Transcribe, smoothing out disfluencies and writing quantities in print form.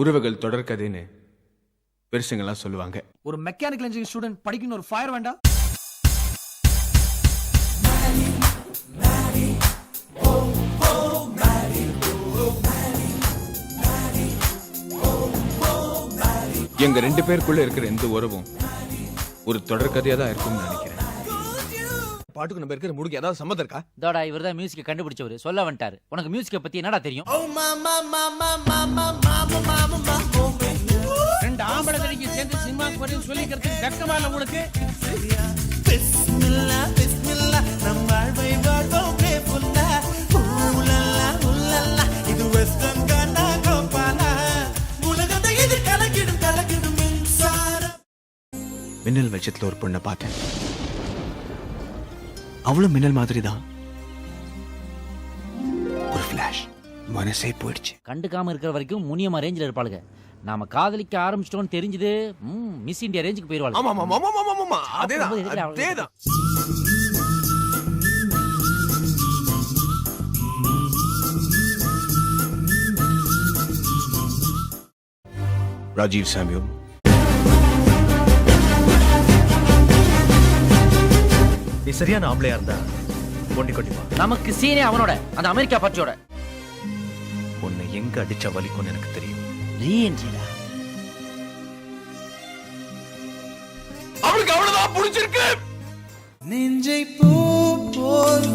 உறவுகள் தொடர்கதைன்னு பெருசுங்கெல்லாம் சொல்லுவாங்க. ஒரு மெக்கானிக்கல் இன்ஜினியரிங் ஸ்டூடெண்ட் படிக்கணும் ஒரு ஃபயர் வேண்டாம். எங்க 2 பேருக்குள்ள இருக்கிற எந்த உறவும் ஒரு தொடர்கதையா தான் இருக்கும்னு நினைக்கிறேன். பாட்டுக்கு நம்ம இருக்கிற முடிக்கு ஏதாவது சம்மந்தம் இருக்கா? தோடா இவர் தான் மியூசிக்கை கண்டுபிடிச்சவரு, சொல்ல வந்துட்டாரு. உனக்கு மியூசிக்கை பத்தி என்னடா தெரியும்? ரெண்டு ஆம்பளை நடிகை சேர்ந்து சினிமாக்கு வரேன்னு சொல்லிக்கிறதுக்கு வெக்கமா இல்ல உங்களுக்கு? மின்னல் வெளிச்சத்துல ஒரு பொண்ணை பார்த்தேன். அவளும் மின்னல் மாதிரி தான். ஒரு ஃபிளாஷ், மனசே போயிடுச்சு. கண்டுக்காம இருக்கிற வரைக்கும் முனியமா ரேஞ்சில் இருப்பாளுங்க. நாம காதலிக்க ஆரம்பிச்சிட்டோம்னு தெரிஞ்சது மிஸ் இந்தியா ரேஞ்சுக்கு போயிருவாங்க. ஆமா ஆமா ஆமா ஆமா ஆமா அதேதான் அதேதான். ராஜீவ் சாமியூல், நீ சரியான ஆம்பளையா இருந்தா பொண்ணி கொட்டிப்பா. நமக்கு சீனே அவனோட அந்த அமெரிக்கா பார்ட்டியோட. உன்னை எங்க அடிச்ச வலிக்கும்னு எனக்கு தெரியும். ரீஎன்ட்ரிடா. அவளுக்கு அவ்வளவுதான் பிடிச்சிருக்கு. நெஞ்சை பூ போல்